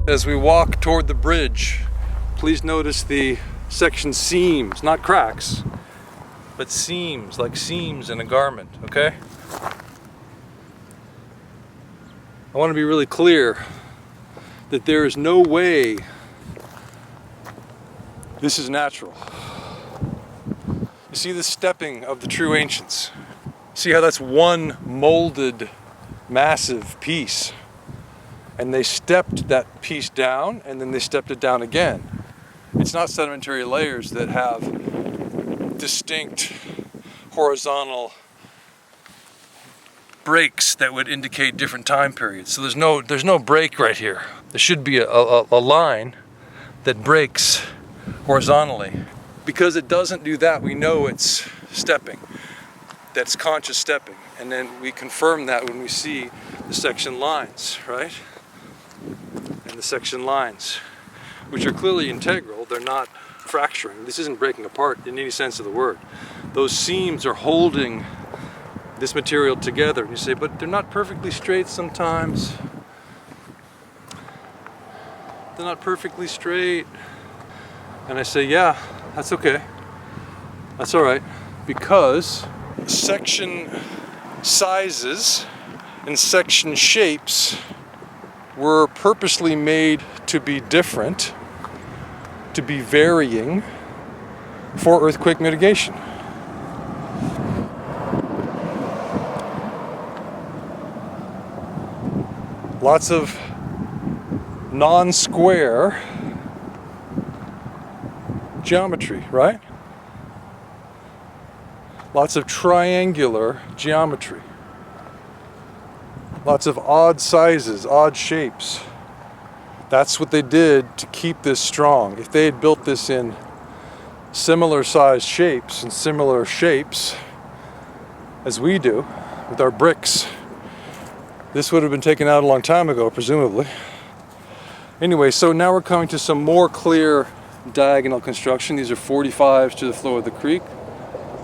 As we walk toward the bridge, please notice the section seams, not cracks, but seams, like seams in a garment, okay? I want to be really clear that there is no way this is natural. You see the stepping of the true ancients. See how that's one molded, massive piece. And they stepped that piece down, and then they stepped it down again. It's not sedimentary layers that have distinct horizontal breaks that would indicate different time periods. So there's no break right here. There should be a line that breaks horizontally. Because it doesn't do that, we know it's stepping. That's conscious stepping. And then we confirm that when we see the section lines, right? And the section lines, which are clearly integral. They're not fracturing. This isn't breaking apart in any sense of the word. Those seams are holding this material together. And you say, but they're not perfectly straight sometimes. They're not perfectly straight. And I say, yeah, that's okay. That's all right. Because section sizes and section shapes were purposely made to be different, to be varying for earthquake mitigation. Lots of non-square geometry, right? Lots of triangular geometry. Lots of odd sizes, odd shapes. That's what they did to keep this strong. If they had built this in similar sized shapes and similar shapes as we do with our bricks, this would have been taken out a long time ago, presumably. Anyway, so now we're coming to some more clear diagonal construction. These are 45s to the flow of the creek.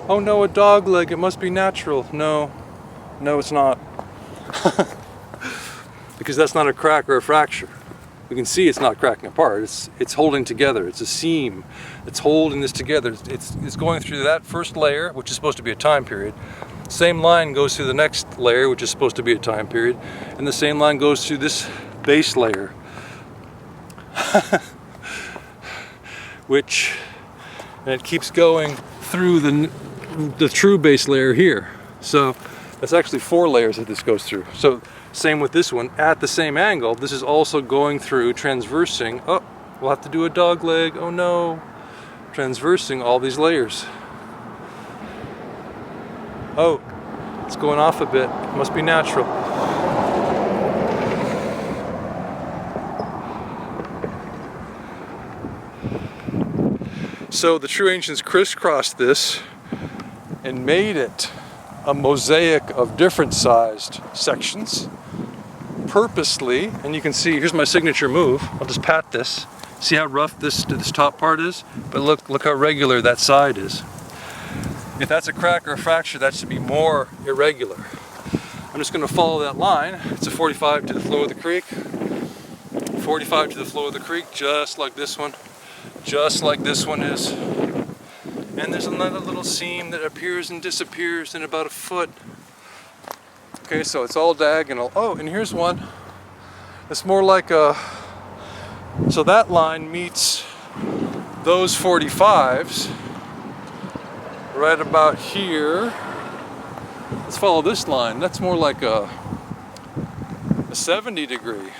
Oh no, a dog leg, it must be natural. No, it's not. Because that's not a crack or a fracture. We can see it's not cracking apart. It's holding together. It's a seam. It's holding this together. It's going through that first layer, which is supposed to be a time period. Same line goes through the next layer, which is supposed to be a time period, and the same line goes through this base layer. And it keeps going through the true base layer here. So that's actually 4 layers that this goes through. So same with this one, at the same angle, this is also going through, transversing, oh, we'll have to do a dog leg, oh no, transversing all these layers. Oh, it's going off a bit, must be natural. So the true ancients crisscrossed this and made it a mosaic of different sized sections purposely, and you can see, here's my signature move. I'll just pat this. See how rough this top part is? But look how regular that side is. If that's a crack or a fracture, that should be more irregular. I'm just going to follow that line. It's a 45 to the flow of the creek. 45 to the flow of the creek, just like this one. Just like this one is. And there's another little seam that appears and disappears in about a foot. Okay, so it's all diagonal. Oh, and here's one. It's more like a... So that line meets those 45s right about here. Let's follow this line. That's more like a 70 degree.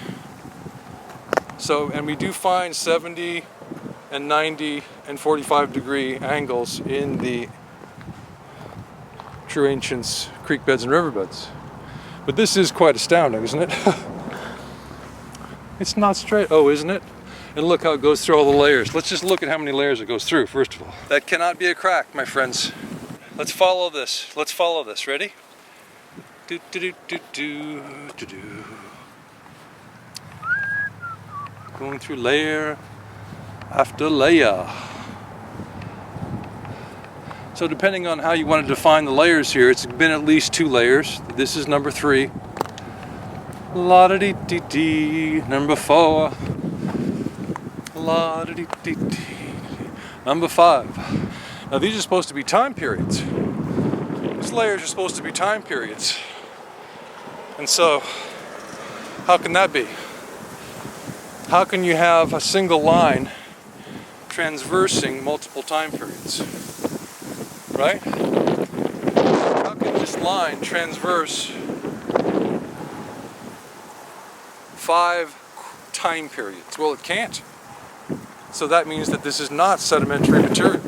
So, and we do find 70 and 90 and 45 degree angles in the true ancients creek beds and riverbeds. But this is quite astounding, isn't it? It's not straight. Oh, isn't it? And look how it goes through all the layers. Let's just look at how many layers it goes through, first of all. That cannot be a crack, my friends. Let's follow this. Let's follow this. Ready? Do, do, do, do, do, do, do. Going through layer after layer. So depending on how you want to define the layers here, it's been at least 2 layers. This is number 3. La-da-dee-dee-dee, number 4. La -da -dee -dee -dee. Number 5. Now these are supposed to be time periods. These layers are supposed to be time periods. And so, how can that be? How can you have a single line transversing multiple time periods? Right? How can this line transverse 5 time periods? Well, it can't. So that means that this is not sedimentary material.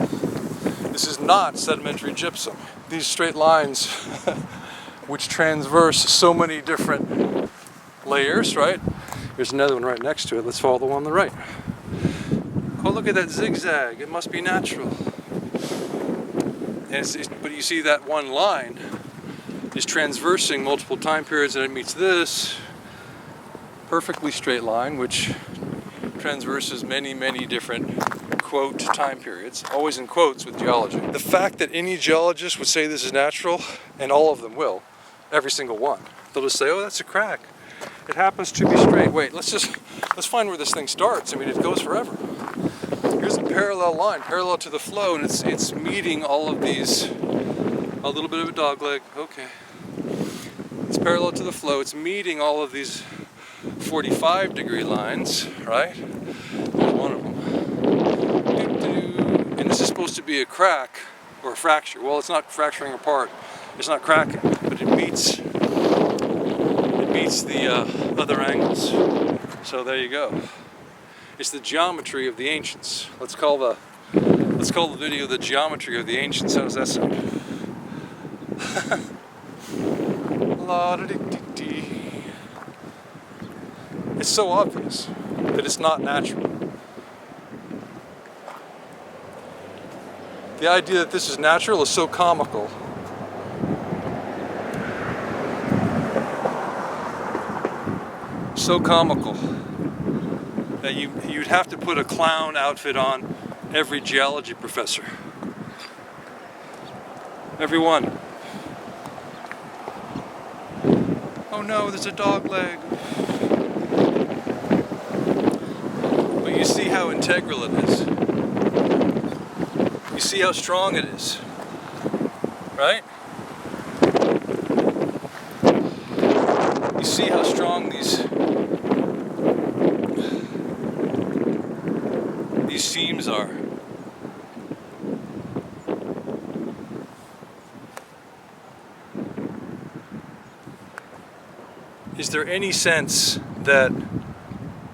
This is not sedimentary gypsum. These straight lines which transverse so many different layers, right? There's another one right next to it. Let's follow the one on the right. Oh, look at that zigzag. It must be natural. And but you see that one line is transversing multiple time periods, and it meets this perfectly straight line, which transverses many, many different quote time periods, always in quotes with geology. The fact that any geologist would say this is natural, and all of them will, every single one, they'll just say, oh, that's a crack. It happens to be straight. Wait, let's find where this thing starts. I mean, it goes forever. Here's a parallel line, parallel to the flow, and it's meeting all of these. A little bit of a dog leg, okay. It's parallel to the flow. It's meeting all of these 45-degree lines, right? There's one of them. And this is supposed to be a crack or a fracture. Well, it's not fracturing apart. It's not cracking, but it meets the other angles. So there you go. It's the geometry of the ancients. Let's call the video the geometry of the ancients. How does that sound? La-da-dee-dee-dee. It's so obvious that it's not natural. The idea that this is natural is so comical. So comical that you'd have to put a clown outfit on every geology professor. Every one. Oh no, there's a dog leg. But you see how integral it is. You see how strong it is. Right? You see how strong these seams are. Is there any sense that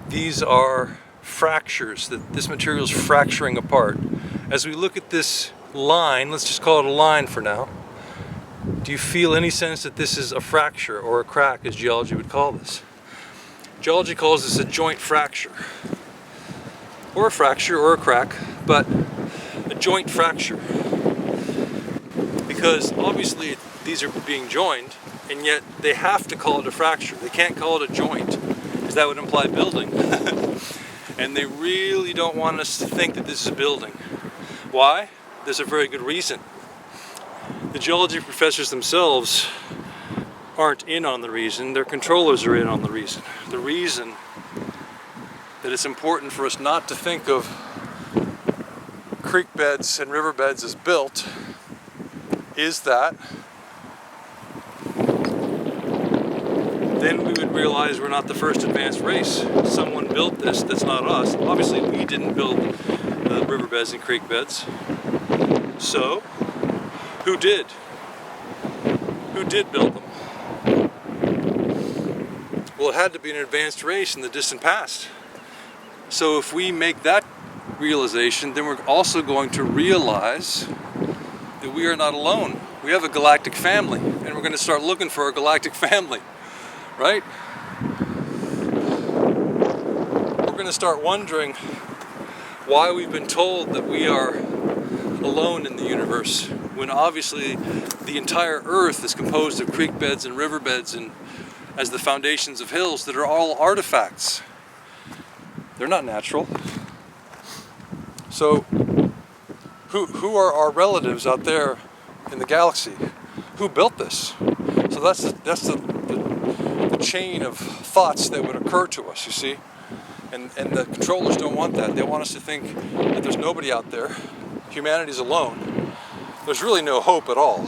these are fractures, that this material is fracturing apart? As we look at this line, let's just call it a line for now, do you feel any sense that this is a fracture or a crack, as geology would call this? Geology calls this a joint fracture, or a fracture or a crack, but a joint fracture. Because obviously these are being joined, and yet they have to call it a fracture. They can't call it a joint, because that would imply building. And they really don't want us to think that this is a building. Why? There's a very good reason. The geology professors themselves aren't in on the reason, their controllers are in on the reason. The reason that it's important for us not to think of creek beds and riverbeds as built is that then we would realize we're not the first advanced race. Someone built this that's not us. Obviously we didn't build the riverbeds and creek beds. So, who did? Who did build them? Well, it had to be an advanced race in the distant past. So if we make that realization, then we're also going to realize that we are not alone. We have a galactic family, and we're going to start looking for a galactic family, right? We're going to start wondering why we've been told that we are alone in the universe, when obviously the entire Earth is composed of creek beds and riverbeds and as the foundations of hills that are all artifacts. They're not natural. So who are our relatives out there in the galaxy? Who built this? So that's the chain of thoughts that would occur to us, you see. And the controllers don't want that. They want us to think that there's nobody out there. Humanity's alone. There's really no hope at all.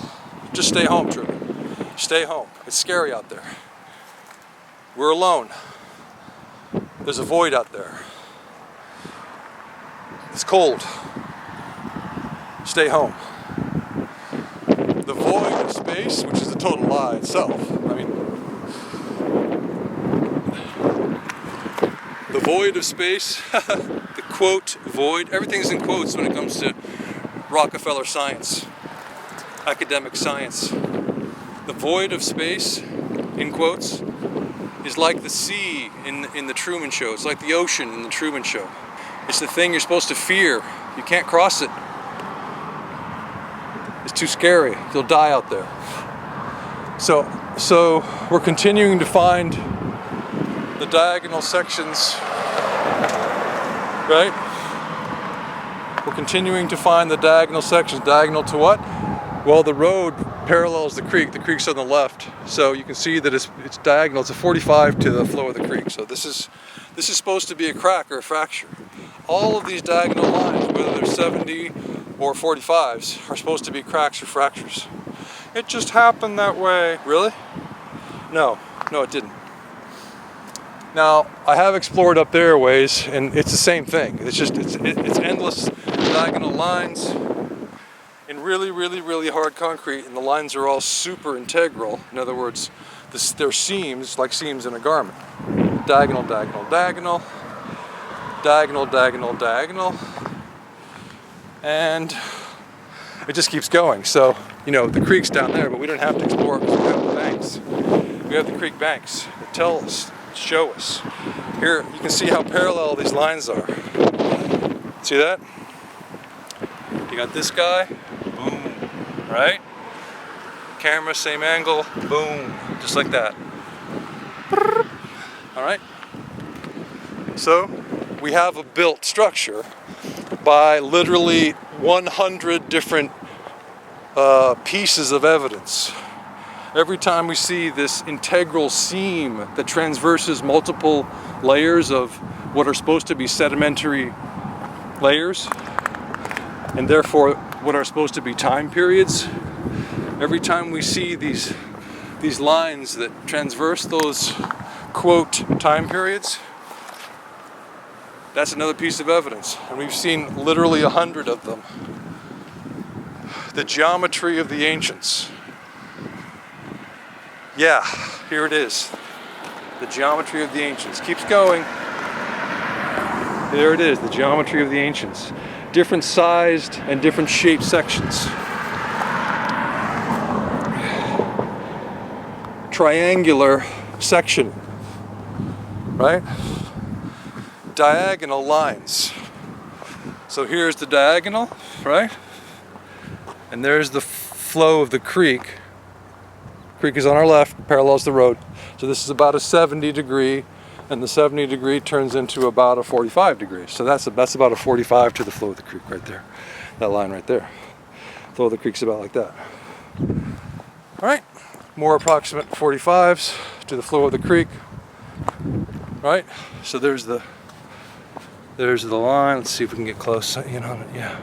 Just stay home, Truman. Stay home. It's scary out there. We're alone. There's a void out there. It's cold. Stay home. The void of space, which is a total lie itself. I mean, the void of space, the quote void, everything's in quotes when it comes to Rockefeller science, academic science. The void of space, in quotes, is like the sea in the Truman Show. It's like the ocean in the Truman Show. It's the thing you're supposed to fear. You can't cross it. It's too scary. You'll die out there. So we're continuing to find the diagonal sections, right? We're continuing to find the diagonal sections. Diagonal to what? Well, the road parallels the creek. The creek's on the left, so you can see that it's diagonal. It's a 45 to the flow of the creek. So this is supposed to be a crack or a fracture. All of these diagonal lines, whether they're 70 or 45s, are supposed to be cracks or fractures. It just happened that way. Really? No, it didn't. Now, I have explored up there ways, and it's the same thing. It's just, it's endless diagonal lines in really, really, really hard concrete, and the lines are all super integral. In other words, they're seams, like seams in a garment. Diagonal, diagonal, diagonal, diagonal, diagonal, diagonal, and it just keeps going. So, the creek's down there, but we don't have to explore it because we have the banks. We have the creek banks that tell us, show us. Here, you can see how parallel these lines are. See that? You got this guy, boom, right? Camera, same angle, boom, just like that. All right? So, we have a built structure by literally 100 different pieces of evidence. Every time we see this integral seam that transverses multiple layers of what are supposed to be sedimentary layers, and therefore what are supposed to be time periods, every time we see these lines that transverse those quote time periods, that's another piece of evidence, and we've seen literally 100 of them. The geometry of the ancients. Yeah, here it is. The geometry of the ancients. Keeps going. There it is, the geometry of the ancients. Different sized and different shaped sections. Triangular section, right? Diagonal lines. So here's the diagonal, right? And there's the flow of the creek. Creek is on our left, parallels the road. So this is about a 70 degree, and the 70 degree turns into about a 45 degree. So that's about a 45 to the flow of the creek right there. That line right there. Flow of the creek's about like that. All right, more approximate 45s to the flow of the creek. Right, so there's the line. Let's see if we can get close. Yeah.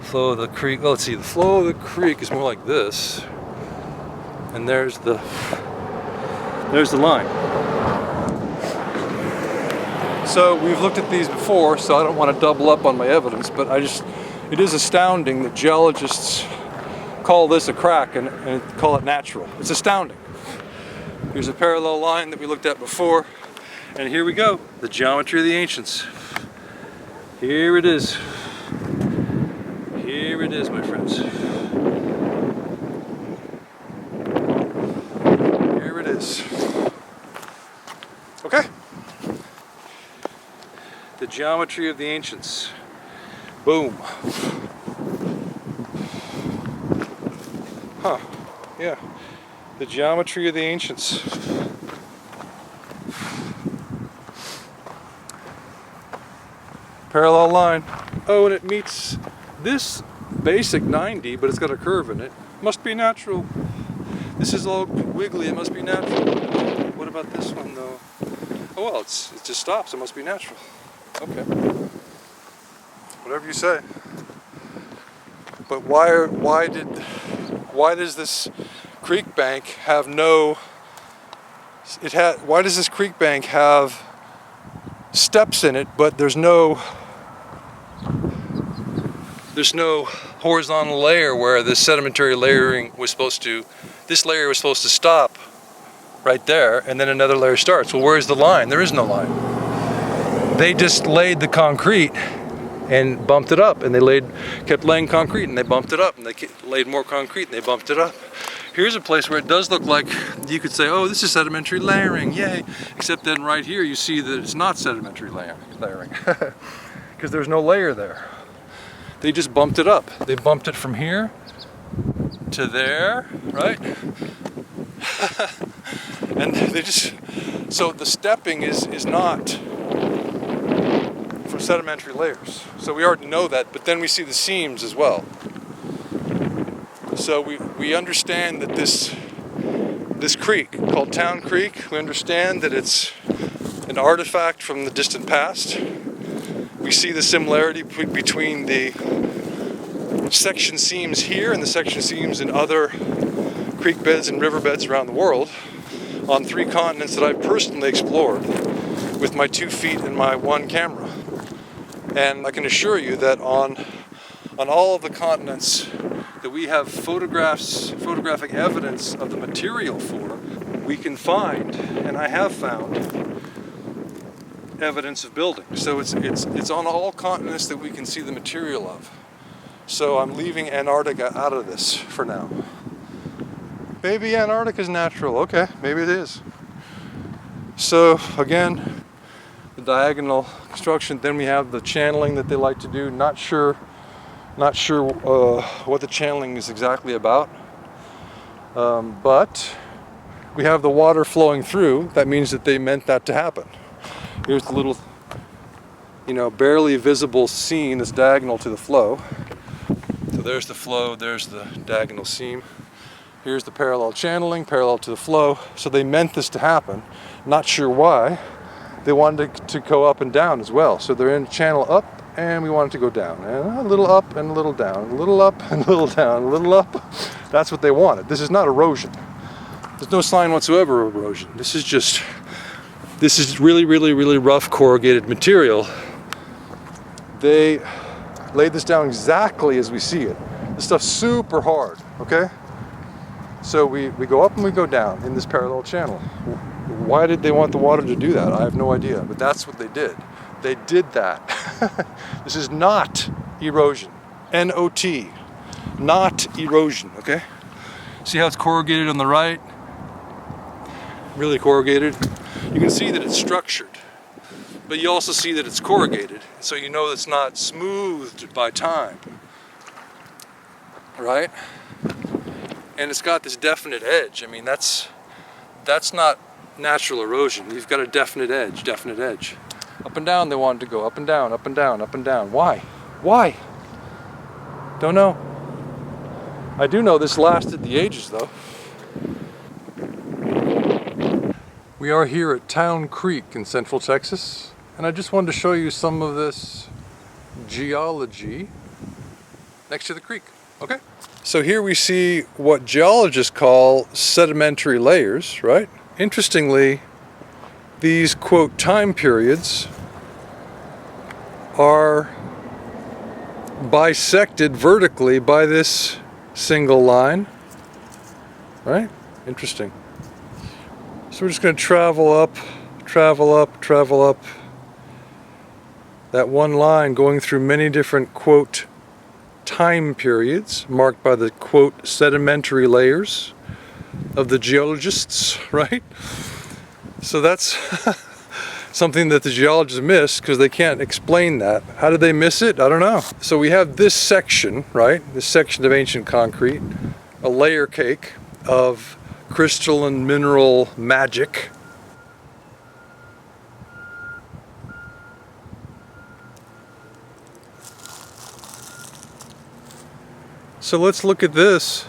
Flow of the creek. Oh, let's see. The flow of the creek is more like this. And there's the line. So we've looked at these before, so I don't want to double up on my evidence, but it is astounding that geologists call this a crack and call it natural. It's astounding. Here's a parallel line that we looked at before, and here we go. The geometry of the ancients. Here it is. Here it is, my friends. Here it is. Okay. The geometry of the ancients. Boom. Huh. Yeah. The geometry of the ancients. Parallel line. Oh, and it meets this basic 90, but it's got a curve in it. Must be natural. This is all wiggly, it must be natural. What about this one though? Oh well, it just stops. It must be natural. Okay. Whatever you say. But why does this creek bank have no? Why does this creek bank have steps in it, but there's no horizontal layer where the sedimentary layering was supposed to? This layer was supposed to stop right there, and then another layer starts. Well, where's the line? There is no line. They just laid the concrete and bumped it up, and they kept laying concrete, and they bumped it up, and they laid more concrete, and they bumped it up. Here's a place where it does look like you could say, oh, this is sedimentary layering, yay! Except then right here you see that it's not sedimentary layering because there's no layer there. They just bumped it up. They bumped it from here to there, right? And so the stepping is not for sedimentary layers. So we already know that, but then we see the seams as well. So we understand that this creek, called Town Creek, we understand that it's an artifact from the distant past. We see the similarity between the section seams here and the section seams in other creek beds and riverbeds around the world on 3 continents that I've personally explored with my 2 feet and my 1 camera. And I can assure you that on all of the continents that we have photographic evidence of the material for, we can find, and I have found, evidence of building. So it's on all continents that we can see the material of. So I'm leaving Antarctica out of this for now. Maybe Antarctica is natural. Okay, maybe it is. So again, the diagonal construction. Then we have the channeling that they like to do. Not sure what the channeling is exactly about. But we have the water flowing through. That means that they meant that to happen. Here's the little, barely visible seam that's diagonal to the flow. So there's the flow, there's the diagonal seam. Here's the parallel channeling, parallel to the flow. So they meant this to happen. Not sure why. They wanted to go up and down as well. So they're in channel up, and we want it to go down. And a little up and a little down, a little up and a little down, a little up. That's what they wanted. This is not erosion. There's no sign whatsoever of erosion. This is really, really, really rough corrugated material. They laid this down exactly as we see it. This stuff's super hard, okay? So we go up and we go down in this parallel channel. Why did they want the water to do that? I have no idea, but that's what they did. They did that. This is not erosion. N-O-T. Not erosion, okay? See how it's corrugated on the right? Really corrugated. You can see that it's structured, but you also see that it's corrugated, so you know it's not smoothed by time, right? And it's got this definite edge. I mean, that's not natural erosion. You've got a definite edge. Up and down they wanted to go, up and down, up and down, up and down. Why? Why? Don't know. I do know this lasted the ages though. We are here at Town Creek in Central Texas, and I just wanted to show you some of this geology next to the creek, okay? So here we see what geologists call sedimentary layers, right? Interestingly, these, quote, time periods are bisected vertically by this single line, right? Interesting. So we're just going to travel up, that one line going through many different, quote, time periods marked by the, quote, sedimentary layers of the geologists, right? So that's something that the geologists miss because they can't explain that. How did they miss it? I don't know. So we have this section, right? This section of ancient concrete, a layer cake of crystalline mineral magic. So let's look at this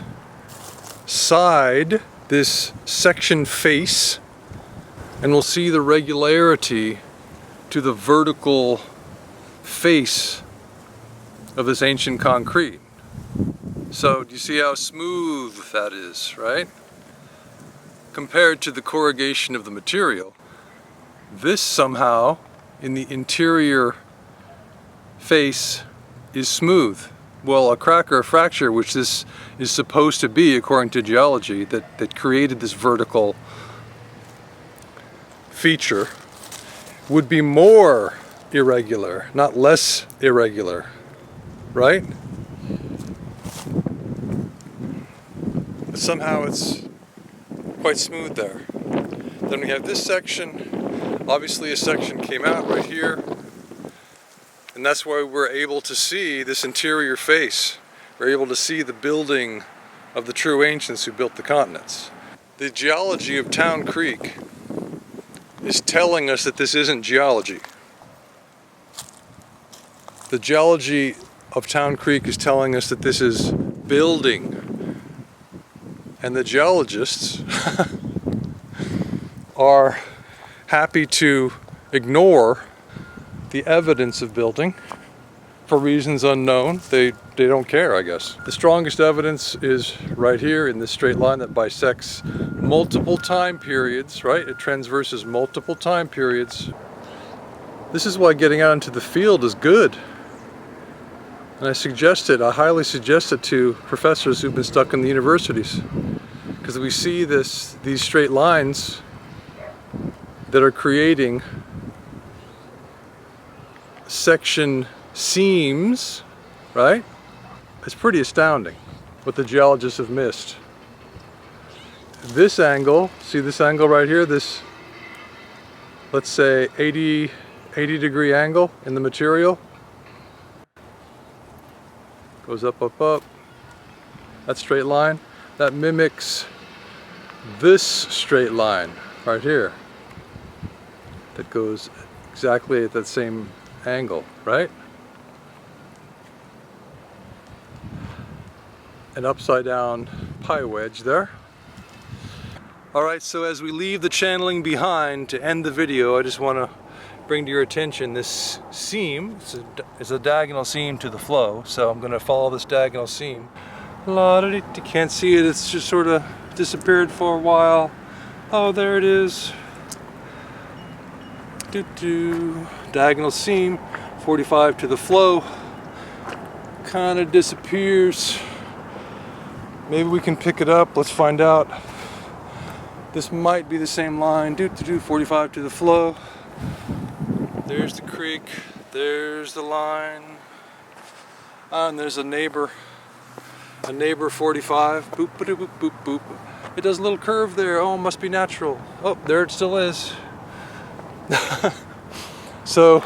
side, this section face, and we'll see the regularity to the vertical face of this ancient concrete. So do you see how smooth that is, right? Compared to the corrugation of the material. This somehow, in the interior face, is smooth. Well, a crack or a fracture, which this is supposed to be according to geology, that created this vertical feature, would be more irregular, not less irregular, right? But somehow it's quite smooth there. Then we have this section. Obviously a section came out right here, and that's why we're able to see this interior face. We're able to see the building of the true ancients who built the continents. The geology of Town Creek is telling us that this isn't geology. The geology of Town Creek is telling us that this is building. And the geologists are happy to ignore the evidence of building for reasons unknown. They don't care, I guess. The strongest evidence is right here in this straight line that bisects multiple time periods, right? It transverses multiple time periods. This is why getting out into the field is good. And I highly suggest it to professors who've been stuck in the universities. Because we see these straight lines that are creating section seams, right? It's pretty astounding what the geologists have missed. This angle, see this angle right here, this, let's say 80 degree angle in the material, goes up, up, up. That straight line, that mimics this straight line right here that goes exactly at that same angle, right? An upside down pie wedge there. Alright, so as we leave the channeling behind to end the video, I just want to bring to your attention this seam. It's a diagonal seam to the flow, so I'm going to follow this diagonal seam. You can't see it, it's just sort of disappeared for a while. Oh, there it is. Diagonal seam, 45 to the flow. Kind of disappears. Maybe we can pick it up, let's find out. This might be the same line, 45 to the flow. There's the creek, there's the line, and there's a neighbor 45, boop, boop, boop, boop, boop. It does a little curve there, oh, it must be natural. Oh, there it still is. So,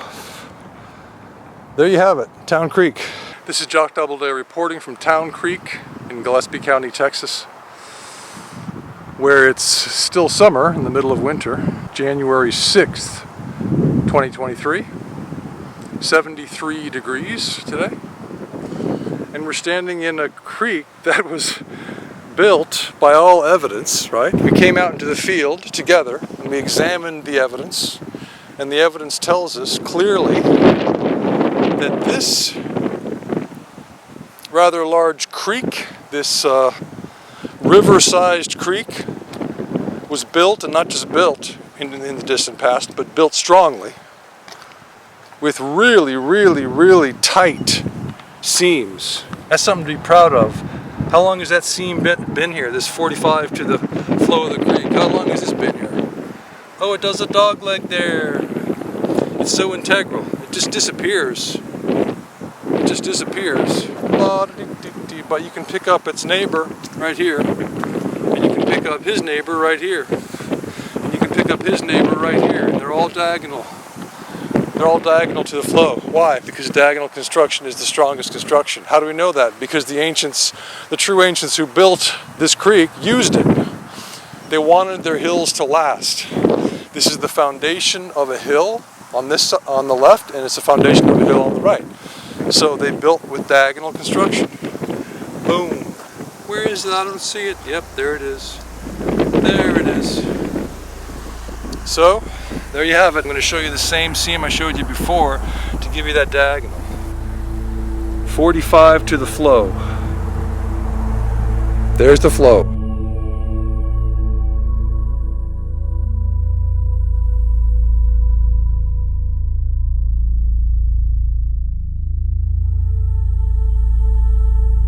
there you have it, Town Creek. This is Jock Doubleday reporting from Town Creek in Gillespie County, Texas, where it's still summer in the middle of winter, January 6th, 2023, 73 degrees today, and we're standing in a creek that was built by all evidence, right? We came out into the field together and we examined the evidence, and the evidence tells us clearly that this rather large creek, this river-sized creek, was built, and not just built in the distant past, but built strongly with really, really, really tight seams. That's something to be proud of. How long has that seam been here, this 45 to the flow of the creek? How long has this been here? Oh, it does a dog leg there. It's so integral. It just disappears. It just disappears. But you can pick up its neighbor right here, and you can pick up his neighbor right here, and you can pick up his neighbor right here, and they're all diagonal. They're all diagonal to the flow. Why? Because diagonal construction is the strongest construction. How do we know that? Because the ancients, the true ancients who built this creek, used it. They wanted their hills to last. This is the foundation of a hill on the left, and it's the foundation of a hill on the right. So they built with diagonal construction. Boom. Where is it? I don't see it. Yep, there it is. There it is. So there you have it. I'm going to show you the same seam I showed you before to give you that diagonal. 45 to the flow. There's the flow.